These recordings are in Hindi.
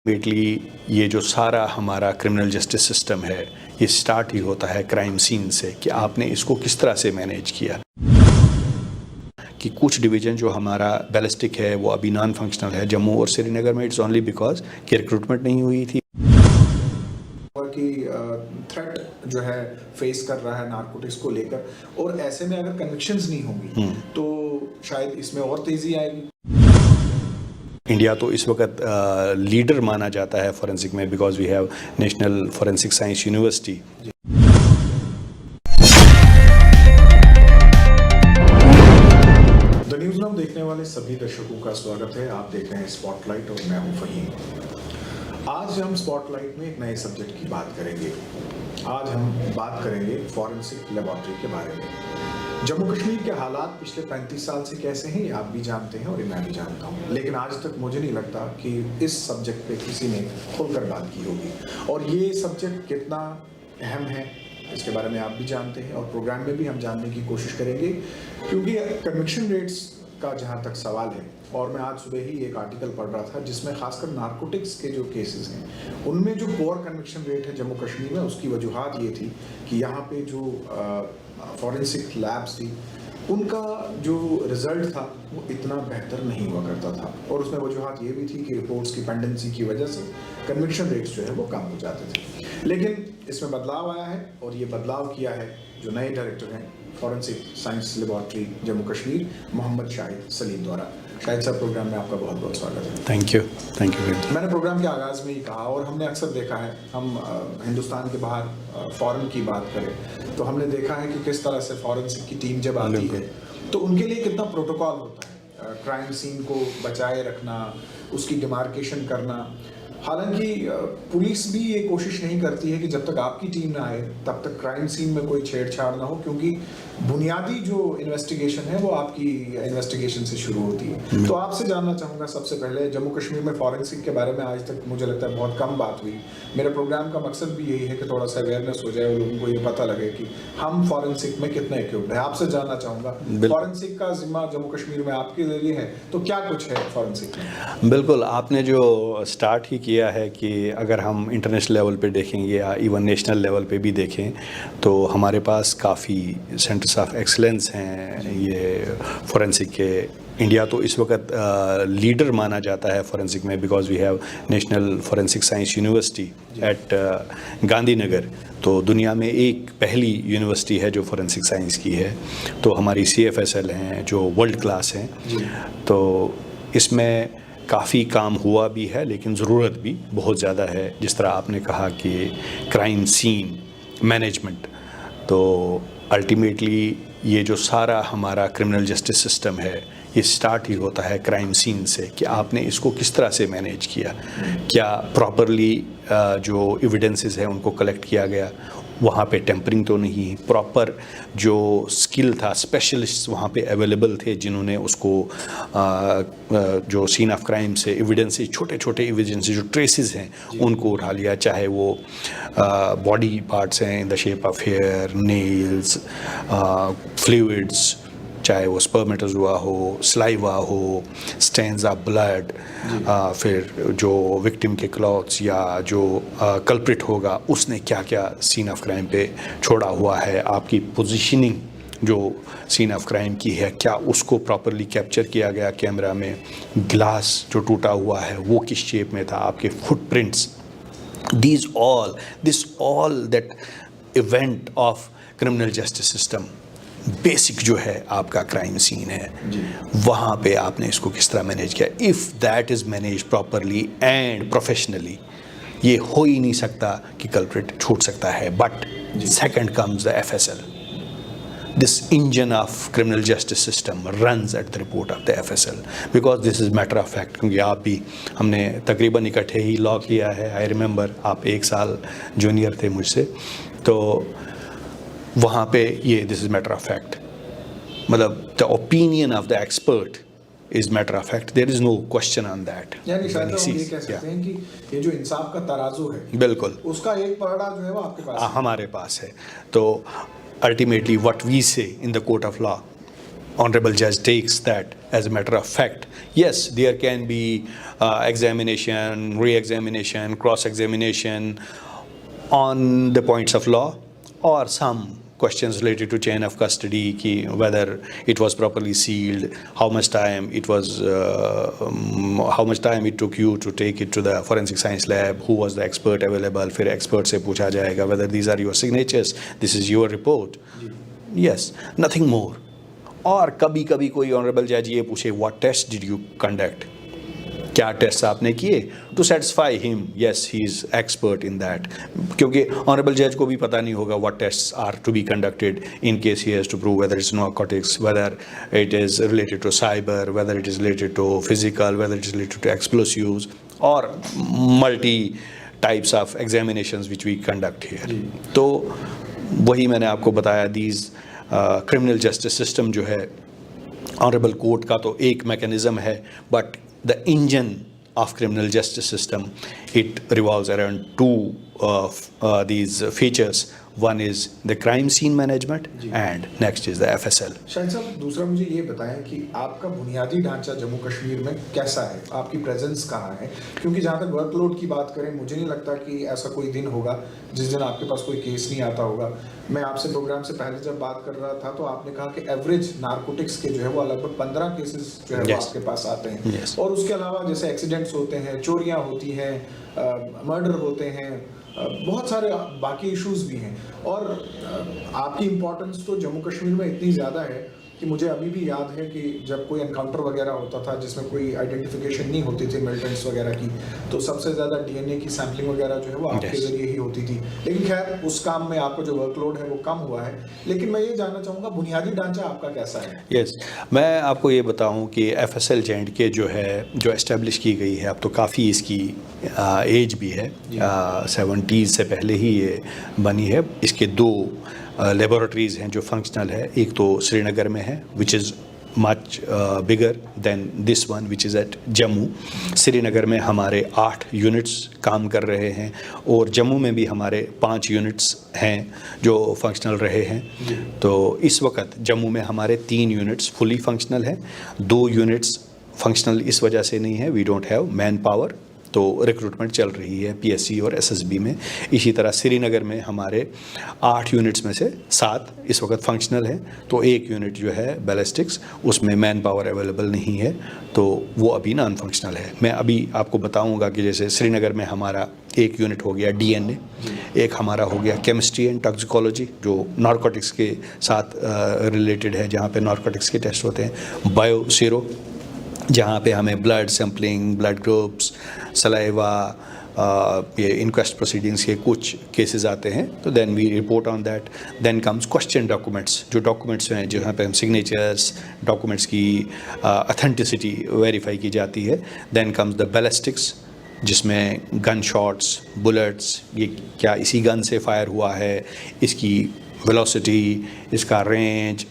बेटली ये जो सारा हमारा क्रिमिनल जस्टिस सिस्टम है ये स्टार्ट ही होता है क्राइम सीन से कि आपने इसको किस तरह से मैनेज किया। कि कुछ डिवीज़न जो हमारा बैलिस्टिक है वो अभी नॉन फंक्शनल है जम्मू और श्रीनगर में, इट्स ओनली बिकॉज कि रिक्रूटमेंट नहीं हुई थी और कि थ्रेट जो है फेस कर रहा है नारकोटिक्स को लेकर, और ऐसे में अगर कन्विक्शंस नहीं होंगी तो शायद इसमें और तेजी आएगी। इंडिया तो इस वक्त लीडर माना जाता है फॉरेंसिक में because we have national forensic science university. The news now देखने वाले सभी दर्शकों का स्वागत है। आप देख रहे हैं स्पॉटलाइट और मैं हूं फहीम। आज हम स्पॉटलाइट में एक नए सब्जेक्ट की बात करेंगे। आज हम बात करेंगे फॉरेंसिक लेबोरेटरी के बारे में। जम्मू कश्मीर के हालात पिछले 35 साल से कैसे हैं ये आप भी जानते हैं और मैं भी जानता हूं, लेकिन आज तक मुझे नहीं लगता कि इस सब्जेक्ट पे किसी ने खुलकर बात की होगी। और ये सब्जेक्ट कितना अहम है इसके बारे में आप भी जानते हैं और प्रोग्राम में भी हम जानने की कोशिश करेंगे, क्योंकि कन्विक्शन रेट्स का जहाँ तक सवाल है, और मैं आज सुबह ही एक आर्टिकल पढ़ रहा था जिसमें खासकर नारकोटिक्स के जो केसेस हैं उनमें जो पुअर कन्विक्शन रेट है जम्मू कश्मीर में, उसकी वजूहात ये थी कि यहाँ पे जो फॉरेंसिक लैब्स थी उनका जो रिजल्ट था वो इतना बेहतर नहीं हुआ करता था, और उसमें वजूहात ये भी थी कि रिपोर्ट्स की पेंडेंसी की वजह से कन्विक्शन रेट्स जो है वो कम हो जाते थे। लेकिन इसमें बदलाव आया है, और ये बदलाव किया है जो नए डायरेक्टर हैं forensic science laboratory Jammu Kashmir, Mohammad Shahid Salim द्वारा। शाहिद साहब, प्रोग्राम में आपका बहुत बहुत स्वागत है। Thank you very much. मैंने प्रोग्राम के आगाज़ में ही कहा, और हमने अक्सर देखा है, हम हिंदुस्तान के बाहर फॉरेन की बात करें तो हमने देखा है कि किस तरह से फॉरेंसिक की टीम जब आती है तो उनके लिए कितना प्रोटोकॉल होता है, क्राइम सीन को बचाए रखना, उसकी डिमार्केशन करना। हालांकि पुलिस भी ये कोशिश नहीं करती है कि जब तक आपकी टीम ना आए तब तक क्राइम सीन में कोई छेड़छाड़ ना हो, क्योंकि बुनियादी जो इन्वेस्टिगेशन है वो आपकी इन्वेस्टिगेशन से शुरू होती है। तो आपसे जानना चाहूँगा सबसे पहले, जम्मू कश्मीर में फॉरेंसिक के बारे में आज तक मुझे लगता है बहुत कम बात हुई। मेरे प्रोग्राम का मकसद भी यही है कि थोड़ा सा अवेयरनेस हो जाए और लोगों को ये पता लगे कि हम फॉरेंसिक में कितने इक्विप्ड है। आपसे जानना चाहूँगा, फॉरेंसिक का जिम्मा जम्मू कश्मीर में आपके जरिए है तो क्या कुछ है फॉरेंसिक में? बिल्कुल, आपने जो स्टार्ट ही किया है कि अगर हम इंटरनेशनल लेवल पे देखेंगे या इवन नेशनल लेवल पे भी देखें तो हमारे पास काफ़ी सेंटर्स ऑफ एक्सीलेंस हैं ये फॉरेंसिक के। इंडिया तो इस वक्त लीडर माना जाता है फॉरेंसिक में because we have national forensic science university at Gandhinagar. तो दुनिया में एक पहली यूनिवर्सिटी है जो फॉरेंसिक साइंस की है। तो हमारी CFSL हैं जो वर्ल्ड क्लास हैं। तो इसमें काफ़ी काम हुआ भी है, लेकिन ज़रूरत भी बहुत ज़्यादा है। जिस तरह आपने कहा कि क्राइम सीन मैनेजमेंट, तो अल्टीमेटली ये जो सारा हमारा क्रिमिनल जस्टिस सिस्टम है ये स्टार्ट ही होता है क्राइम सीन से कि आपने इसको किस तरह से मैनेज किया। क्या प्रॉपरली जो एविडेंसेस हैं उनको कलेक्ट किया गया, वहाँ पे टेम्परिंग तो नहीं, प्रॉपर जो स्किल था, स्पेशलिस्ट वहाँ पे अवेलेबल थे जिन्होंने उसको जो सीन ऑफ क्राइम से एविडेंसेस, छोटे छोटे एविडेंसेस जो ट्रेसेस हैं उनको उठा लिया, चाहे वो बॉडी पार्ट्स हैं in the shape of hair, nails, fluids, चाहे वो स्पर्मेटोजोआ हो, स्लाइवा हो, स्टेन्स ऑफ ब्लड, फिर जो विक्टिम के क्लॉथ्स या जो कल्प्रिट होगा उसने क्या क्या सीन ऑफ क्राइम पे छोड़ा हुआ है, आपकी पोजीशनिंग जो सीन ऑफ क्राइम की है क्या उसको प्रॉपरली कैप्चर किया गया कैमरा में, ग्लास जो टूटा हुआ है वो किस शेप में था, आपके footprints, this all that event of criminal justice system basic जो है आपका क्राइम सीन है, वहाँ पे आपने इसको किस तरह मैनेज किया। If that is manage properly and professionally, ये हो ही नहीं सकता कि कल्प्रिट छूट सकता है। But second comes the FSL, this engine of criminal justice system runs at the report of the FSL because this is matter of fact. क्योंकि आप भी, हमने तकरीबन इकट्ठे ही लॉ किया है। आई रिमेंबर आप 1 साल जूनियर थे मुझसे, तो वहाँ पे ये this is matter of fact, मतलब the opinion of the expert is matter of fact, there is no question on that. यानी शायद हम ये कह सकते हैं कि ये जो इंसाफ का तराजू है, बिल्कुल, उसका एक पलड़ा जो है वो आपके पास है। हमारे पास है। तो अल्टीमेटली व्हाट वी से in the court of law honorable judge takes that as a matter of fact. Yes, there can be examination, re-examination, cross-examination on the points of law, or some questions related to chain of custody, ki whether it was properly sealed, how much time it was, how much time it took you to take it to the forensic science lab, who was the expert available, फिर expert से पूछा जाएगा whether these are your signatures, this is your report. Yes, nothing more. और कभी कभी कोई ऑनरेबल जज ये पूछे what test did you conduct, क्या टेस्ट आपने किए, to satisfy him yes he is expert in that, क्योंकि ऑनरेबल जज को भी पता नहीं होगा what test are to be conducted in case he has to prove whether it's narcotics, whether it is related to cyber, whether it is related to physical, whether it is related to explosives, और multi types of examinations which we conduct here. तो वही मैंने आपको बताया, दीज क्रिमिनल जस्टिस सिस्टम जो है ऑनरेबल कोर्ट का तो एक मैकेनिज्म है, but the engine of criminal justice system, it revolves around two these features. One is the crime scene management and next is the FSL. Shahid साहब, दूसरा मुझे ये बताएं कि आपका बुनियादी ढांचा जम्मू कश्मीर में कैसा है, आपकी प्रेजेंस कहाँ है? क्योंकि जहाँ तक वर्कलोड की बात करें, मुझे नहीं लगता कि ऐसा कोई दिन होगा जिस दिन आपके पास कोई केस नहीं आता होगा. मैं आपसे प्रोग्राम से पहले जब बात कर रहा था तो आपने कहा कि एवरेज नारकोटिक्स के जो है वो लगभग 15 केसेस जो है वो आपके पास आते हैं. और उसके अलावा जैसे एक्सीडेंट्स होते हैं, चोरियाँ होती हैं, मर्डर होते हैं, बहुत सारे बाकी इश्यूज भी हैं. और आपकी इम्पोर्टेंस तो जम्मू कश्मीर में इतनी ज़्यादा है कि मुझे अभी भी याद है कि जब कोई एनकाउंटर वगैरह होता था जिसमें कोई आइडेंटिफिकेशन नहीं होती थी मिलिटेंट्स वगैरह की, तो सबसे ज़्यादा डीएनए की सैम्पलिंग वगैरह जो है वो आपके ज़रिए ही होती थी. लेकिन खैर उस काम में आपका जो वर्कलोड है वो कम हुआ है. लेकिन मैं ये जानना चाहूँगा बुनियादी ढांचा आपका कैसा है? यस, मैं आपको ये बताऊँ कि FSL J&K जो है, जो एस्टेब्लिश की गई है, अब तो काफ़ी इसकी एज भी है, 70s से पहले ही ये बनी है. इसके दो लेबोरेटरीज़ हैं जो फंक्शनल है. एक तो श्रीनगर में है which is much bigger than this one which is at Jammu. Srinagar में हमारे 8 यूनिट्स काम कर रहे हैं और जम्मू में भी हमारे 5 यूनिट्स हैं जो फंक्शनल रहे हैं. तो इस वक्त जम्मू में हमारे 3 यूनिट्स फुली फंक्शनल हैं, 2 यूनिट्स फंक्शनल इस वजह से नहीं है, we don't have man power, तो रिक्रूटमेंट चल रही है PSC और SSB में. इसी तरह श्रीनगर में हमारे 8 यूनिट्स में से 7 इस वक्त फंक्शनल है, तो 1 यूनिट जो है बैलिस्टिक्स, उसमें मैन पावर अवेलेबल नहीं है, तो वो अभी नॉन फंक्शनल है. मैं अभी आपको बताऊंगा कि जैसे श्रीनगर में हमारा 1 यूनिट हो गया DNA, एक हमारा हो गया केमिस्ट्री एंड टॉक्सिकोलॉजी जो नारकोटिक्स के साथ रिलेटेड है, जहाँ पे नारकोटिक्स के टेस्ट होते हैं, बायो सीरो जहाँ पे हमें blood sampling, blood groups, saliva, ये इंक्वेस्ट प्रोसीडिंग्स के कुछ केसेस आते हैं, तो then we report on that. Then comes question documents, जो डॉक्यूमेंट्स हैं जहाँ पे हम सिग्नेचर्स, डॉक्यूमेंट्स की ऑथेंटिसिटी वेरीफाई की जाती है. देन कम्स द बैलिस्टिक्स जिसमें गन शॉट्स, बुलेट्स, ये क्या इसी गन से फायर हुआ है, इसकी वेलोसिटी, इसका range,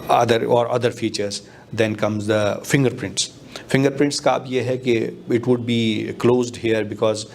other features. Then comes the fingerprints. Fingerprints का अब ये है कि it would be closed here because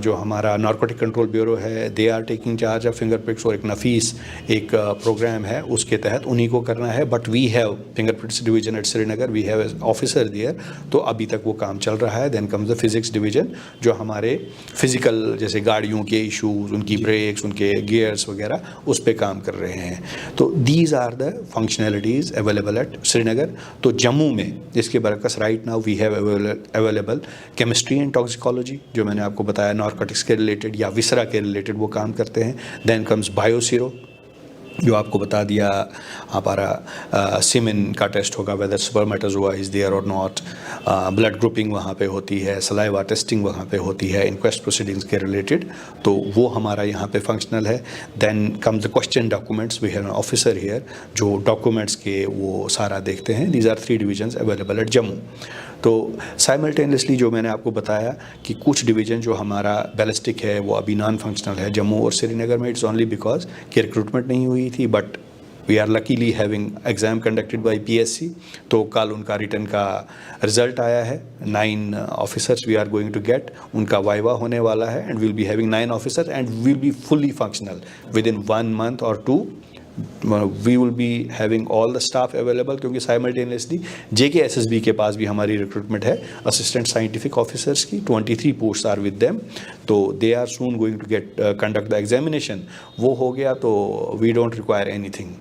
जो हमारा नारकोटिक कंट्रोल ब्यूरो है, they are taking charge of fingerprints, और एक नफीस एक प्रोग्राम है उसके तहत उन्हीं को करना है. But we have fingerprints division at Srinagar, we have an officer there, तो अभी तक वो काम चल रहा है. Then comes the physics division जो हमारे फिजिकल जैसे गाड़ियों के इशूज़, उनकी ब्रेक्स, उनके गियर्स वगैरह उस पर काम कर रहे हैं. तो these are the functionalities available at Srinagar. तो जम्मू में इसके बरकस right now we have available chemistry and toxicology जो मैंने आपको बताया, नारकोटिक्स के रिलेटेड या विसरा के रिलेटेड वो काम करते हैं. देन कम्स बायोसीरो जो आपको बता दिया, हमारा सीमेन का टेस्ट होगा, वेदर स्पर्मेटोजोआ इज़ देयर और नॉट, ब्लड ग्रुपिंग वहाँ पे होती है, सलाइवा टेस्टिंग वहाँ पे होती है इंक्वेस्ट प्रोसीडिंग्स के रिलेटेड, तो वो हमारा यहाँ पे फंक्शनल है. Then comes the question documents, we have an officer here जो डॉक्यूमेंट्स के वो सारा देखते हैं. These are 3 divisions available at Jammu. तो साइमल्टेनियसली जो मैंने आपको बताया कि कुछ डिवीज़न जो हमारा बैलिस्टिक है वो अभी नॉन फंक्शनल है जम्मू और श्रीनगर में, इट्स ओनली बिकॉज कि रिक्रूटमेंट नहीं हुई थी. But we are luckily having exam conducted by PSC, तो कल उनका रिटर्न का रिजल्ट आया है. 9 officers we are going to get, उनका वाइवा होने वाला है, and will be having 9 officer and will be fully functional within 1 month or 2. We will be having all the staff available, क्योंकि साइमल्टेनियसली JKSSB के पास भी हमारी रिक्रूटमेंट है असिस्टेंट साइंटिफिक ऑफिसर्स की, 23 पोस्ट आर विद देम, तो they are soon going to get conduct the examination. वो हो गया तो वी डोंट रिक्वायर एनीथिंग।